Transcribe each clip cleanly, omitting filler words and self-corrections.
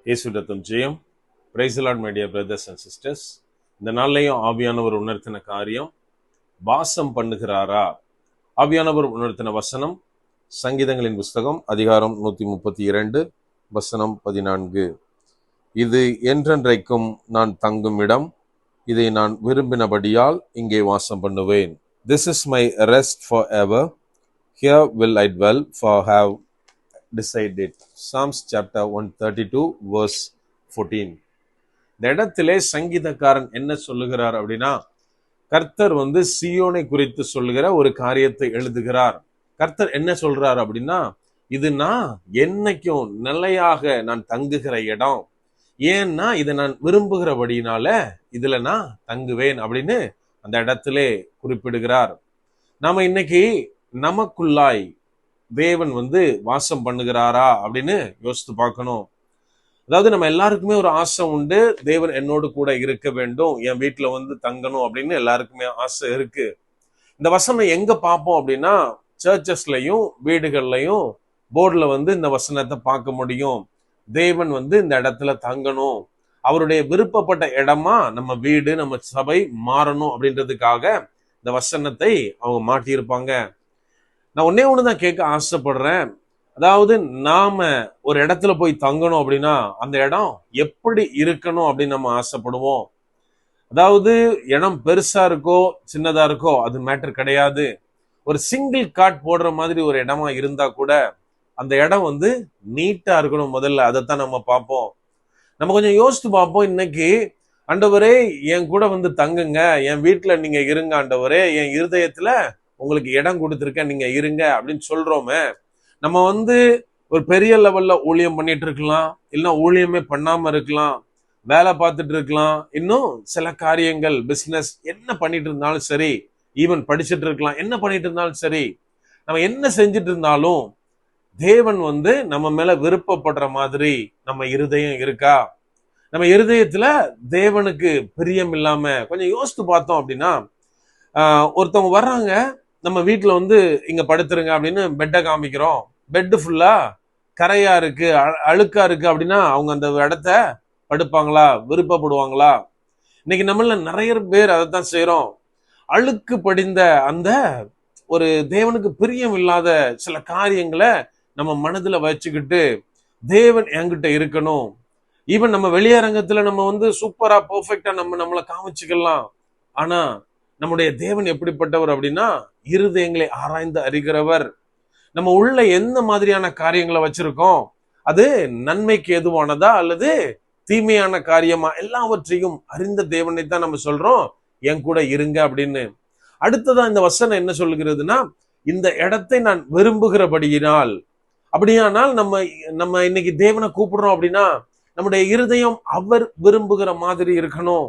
இயேசுவின் ஜெயம். Praise the Lord my dear brothers and sisters. இந்த நாள்லையும் ஆவியானவர் உணர்த்தின காரியம், வாசம் பண்ணுகிறாரா? ஆவியானவர் உணர்த்தின வசனம் சங்கீதங்களின் புஸ்தகம் அதிகாரம் 132 வசனம் 14. இது என்றென்றைக்கும் நான் தங்கும் இடம், இதை நான் விரும்பினபடியால் இங்கே வாசம் பண்ணுவேன். This is my rest forever, here will I dwell, for I have decided. Psalms chapter 132 verse 14. இந்த இடத்திலே சங்கீதக்காரன் என்ன சொல்லுகிறார் அப்படின்னா, கர்த்தர் சியோனை குறித்து சொல்லுகிற ஒரு காரியத்தை எழுதுகிறார். கர்த்தர் என்ன சொல்றார் அப்படின்னா, இது நான் என்னைக்கும் நிலையாக நான் தங்குகிற இடம், ஏன்னா இதை நான் விரும்புகிறபடினால இதுல நான் தங்குவேன் அப்படின்னு அந்த இடத்திலே குறிப்பிடுகிறார். நாம இன்னைக்கு நமக்குள்ளாய் தேவன் வாசம் பண்ணுகிறாரா அப்படின்னு யோசித்து பார்க்கணும். அதாவது நம்ம எல்லாருக்குமே ஒரு ஆசை உண்டு, தேவன் என்னோடு கூட இருக்க வேண்டும், என் வீட்டுல தங்கணும் அப்படின்னு எல்லாருக்குமே ஆசை இருக்கு. இந்த வசனம் எங்க பார்ப்போம் அப்படின்னா, சர்ச்சஸ்லயும் வீடுகள்லையும் போர்டுல இந்த வசனத்தை பார்க்க முடியும். தேவன் இந்த இடத்துல தங்கணும், அவருடைய விருப்பப்பட்ட இடமா நம்ம வீடு நம்ம சபை மாறணும் அப்படின்றதுக்காக இந்த வசனத்தை அவங்க மாட்டியிருப்பாங்க. நான் ஒன்னே ஒண்ணுதான் கேட்க ஆசைப்படுறேன். அதாவது நாம ஒரு இடத்துல போய் தங்கணும் அப்படின்னா அந்த இடம் எப்படி இருக்கணும் அப்படின்னு நம்ம ஆசைப்படுவோம். அதாவது இடம் பெருசா இருக்கோ சின்னதா இருக்கோ அது மேட்டர் கிடையாது. ஒரு சிங்கிள் காட் போடுற மாதிரி ஒரு இடமா இருந்தா கூட அந்த இடம் நீட்டா இருக்கணும். முதல்ல அதைத்தான் நம்ம பார்ப்போம். நம்ம கொஞ்சம் யோசித்து பார்ப்போம். இன்னைக்கு ஆண்டவரே என் கூட தங்குங்க, என் வீட்டுல நீங்க இருங்க ஆண்டவரே, என் இருதயத்துல உங்களுக்கு இடம் கொடுத்துருக்கேன், நீங்க இருங்க அப்படின்னு சொல்றோமே. நம்ம ஒரு பெரிய லெவல்ல ஊழியம் பண்ணிட்டு இருக்கலாம், இல்லைன்னா ஊழியமே பண்ணாம இருக்கலாம், வேலை பார்த்துட்டு இருக்கலாம், இன்னும் சில காரியங்கள் பிசினஸ் என்ன பண்ணிட்டு இருந்தாலும் சரி, ஈவன் படிச்சுட்டு இருக்கலாம், என்ன பண்ணிட்டு இருந்தாலும் சரி, நம்ம என்ன செஞ்சுட்டு இருந்தாலும் தேவன் நம்ம மேல விருப்பப்படுற மாதிரி நம்ம இருதயம் இருக்கா? நம்ம இருதயத்துல தேவனுக்கு பிரியம் இல்லாம கொஞ்சம் யோசித்து பார்த்தோம் அப்படின்னா, ஒருத்தவங்க வர்றாங்க, நம்ம வீட்டுல இங்க படுத்துருங்க அப்படின்னு பெட்டை காமிக்கிறோம், பெட்டு ஃபுல்லா கரையா இருக்கு, அழுக்கா இருக்கு அப்படின்னா அவங்க அந்த இடத்த படுப்பாங்களா? விருப்பப்படுவாங்களா? இன்னைக்கு நம்மள நிறைய பேர் அதைத்தான் செய்யறோம். அழுக்கு படிந்த அந்த ஒரு தேவனுக்கு பிரியம் இல்லாத சில காரியங்களை நம்ம மனதுல வச்சுக்கிட்டு தேவன் என்கிட்ட இருக்கணும், ஈவன் நம்ம வெளியரங்கத்துல நம்ம சூப்பரா பெர்ஃபெக்டா நம்மளை காமிச்சுக்கலாம். ஆனா நம்முடைய தேவன் எப்படிப்பட்டவர் அப்படின்னா, இருதயங்களை ஆராய்ந்து அறிகிறவர். நம்ம உள்ள எந்த மாதிரியான காரியங்களை வச்சிருக்கோம், அது நன்மைக்கு எதுவானதா அல்லது தீமையான காரியமா, எல்லாவற்றையும் அறிந்த தேவனை தான் நம்ம சொல்றோம் என் கூட இருங்க அப்படின்னு. அடுத்ததான் இந்த வசனம் என்ன சொல்லுகிறதுனா, இந்த இடத்தை நான் விரும்புகிறபடியினால். அப்படியானால் நம்ம இன்னைக்கு தேவனை கூப்பிடுறோம் அப்படின்னா நம்முடைய இருதயம் அவர் விரும்புகிற மாதிரி இருக்கணும்.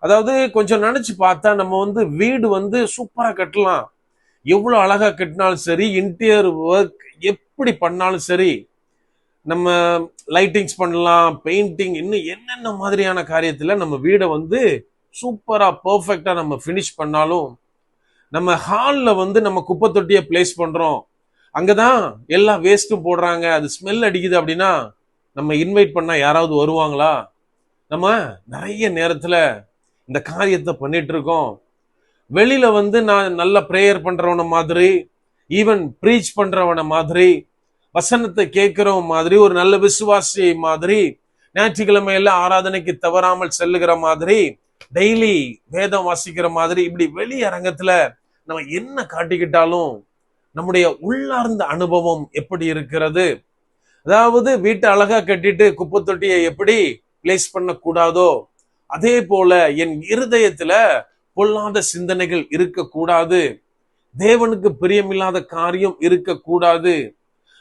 அதாவது கொஞ்சம் நினைச்சு பார்த்தா நம்ம வீடு சூப்பரா கட்டலாம், எவ்வளவு அழகா கட்டினாலும் சரி, இன்டீரியர் ஒர்க் எப்படி பண்ணாலும் சரி, நம்ம லைட்டிங்ஸ் பண்ணலாம், பெயிண்டிங், இன்னும் என்னென்ன மாதிரியான காரியத்துல நம்ம வீடை சூப்பரா பெர்ஃபெக்டா நம்ம ஃபினிஷ் பண்ணாலும், நம்ம ஹால்ல நம்ம குப்பை தொட்டியை பிளேஸ் பண்றோம், அங்கதான் எல்லா வேஸ்ட்டும் போடுறாங்க, அது ஸ்மெல் அடிக்குது அப்படின்னா நம்ம இன்வைட் பண்ணா யாராவது வருவாங்களா? நம்ம நிறைய நேரத்துல இந்த காரியத்தை பண்ணிட்டு இருக்கோம். வெளியில நான் நல்ல பிரேயர் பண்றவன மாதிரி, ஈவன் ப்ரீச் பண்றவன மாதிரி, வசனத்தை கேட்கிறவன் மாதிரி, ஒரு நல்ல விசுவாசி மாதிரி, ஞாயிற்றுக்கிழமையில ஆராதனைக்கு தவறாமல் செல்லுகிற மாதிரி, டெய்லி வேதம் வாசிக்கிற மாதிரி, இப்படி வெளி அரங்கத்துல நம்ம என்ன காட்டிக்கிட்டாலும் நம்முடைய உள்ளார்ந்த அனுபவம் எப்படி இருக்கிறது? அதாவது வீட்டை அழகா கட்டிட்டு குப்பை தொட்டியை எப்படி பிளேஸ் பண்ண கூடாதோ அதே போல என் இருதயத்துல பொல்லாத சிந்தனைகள் இருக்கக்கூடாது, தேவனுக்கு பிரியமில்லாத காரியம் இருக்கக்கூடாது.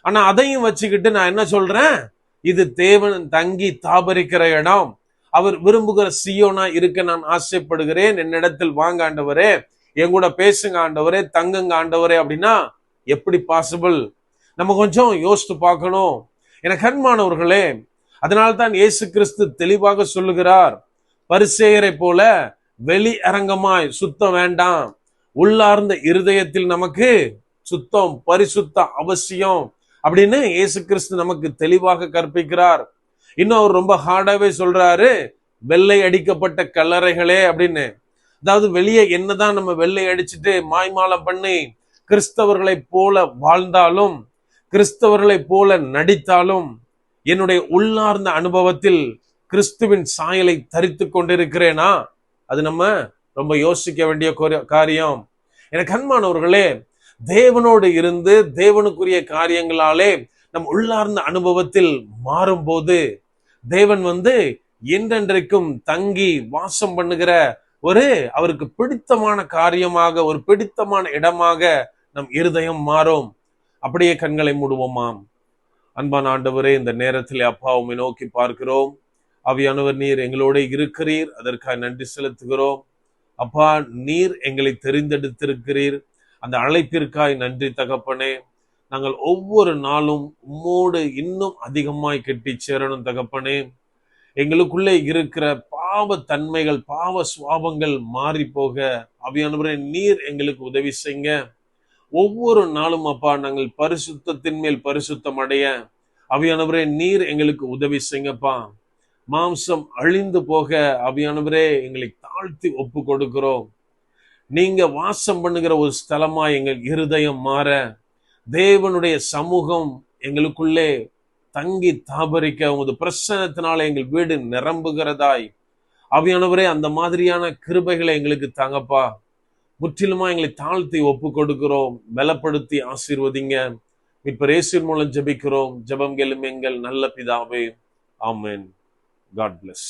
ஆனா அதையும் வச்சுக்கிட்டு நான் என்ன சொல்றேன், இது தேவன் தங்கி தாபரிக்கிற இடம், அவர் விரும்புகிற சியோனா இருக்க நான் ஆசைப்படுகிறேன், என்னிடத்தில் வாங்க ஆண்டவரே, என் கூட பேசுங்க ஆண்டவரே, தங்குங்க ஆண்டவரே அப்படின்னா எப்படி பாசிபிள்? நம்ம கொஞ்சம் யோசித்து பார்க்கணும். எனக்கு அன்பானவர்களே, அதனால்தான் இயேசு கிறிஸ்து தெளிவாக சொல்லுகிறார், பரிசேயரை போல வெளி அரங்கமாய் சுத்தம் வேண்டாம், உள்ளார்ந்த இருதயத்தில் நமக்கு சுத்தம் பரிசுத்த அவசியம் அப்படின்னு இயேசு கிறிஸ்து நமக்கு தெளிவாக கற்பிக்கிறார். இன்னும் அவர் ரொம்ப ஹார்டாவே சொல்றாரு, வெள்ளை அடிக்கப்பட்ட கல்லறைகளே அப்படின்னு. அதாவது வெளியே என்னதான் நம்ம வெள்ளை அடிச்சுட்டு மாய்மாலம் பண்ணி கிறிஸ்தவர்களை போல வாழ்ந்தாலும், கிறிஸ்தவர்களை போல நடித்தாலும், என்னுடைய உள்ளார்ந்த அனுபவத்தில் கிறிஸ்துவின் சாயலை தரித்து கொண்டிருக்கிறேனா? அது நம்ம ரொம்ப யோசிக்க வேண்டிய காரியம். எனக்கு அன்பானவர்களே, தேவனோடு இருந்து தேவனுக்குரிய காரியங்களாலே நம் உள்ளார்ந்த அனுபவத்தில் மாறும்போது தேவன் என்றென்றைக்கும் தங்கி வாசம் பண்ணுகிற அவருக்கு பிடித்தமான காரியமாக, ஒரு பிடித்தமான இடமாக நம் இருதயம் மாறும். அப்படியே கண்களை மூடுவோமாம். அன்பான ஆண்டவரே, இந்த நேரத்தில் அப்பா உம்மை நோக்கி பார்க்கிறோம். ஆவியானவர், நீர் எங்களோட இருக்கிறீர், அதற்காக நன்றி செலுத்துகிறோம். அப்பா, நீர் எங்களை தெரிந்தெடுத்திருக்கிறீர், அந்த அழைப்பிற்காய் நன்றி தகப்பனே. நாங்கள் ஒவ்வொரு நாளும் உம்மோடு இன்னும் அதிகமாய் கெட்டி சேரணும் தகப்பனே. எங்களுக்குள்ளே இருக்கிற பாவ தன்மைகள், பாவ சுவாபங்கள் மாறி போக ஆவியானவரே நீர் எங்களுக்கு உதவி செய்யுங்க. ஒவ்வொரு நாளும் அப்பா நாங்கள் பரிசுத்தத்தின் மேல் பரிசுத்தம் அடைய ஆவியானவரே நீர் எங்களுக்கு உதவி செய்யுங்கப்பா. மாம்சம் அழிந்து போக ஆவியானவரே எங்களை தாழ்த்தி ஒப்பு கொடுக்கிறோம். நீங்க வாசம் பண்ணுகிற ஒரு ஸ்தலமா எங்கள் இருதயம் மாற, தேவனுடைய சமூகம் எங்களுக்குள்ளே தங்கி தாபரிக்க, உமது பிரசன்னத்தினால எங்கள் வீடு நிரம்புகிறதாய் ஆவியானவரே அந்த மாதிரியான கிருபைகளை எங்களுக்கு தாங்கப்பா. முற்றிலுமா எங்களை தாழ்த்தி ஒப்பு கொடுக்கிறோம். பலப்படுத்தி ஆசீர்வதிங்க. இப்ப இயேசுவின் மூலம் ஜெபிக்கிறோம். ஜெபம் கேளும் எங்கள் நல்ல பிதாவே. ஆமென். God bless.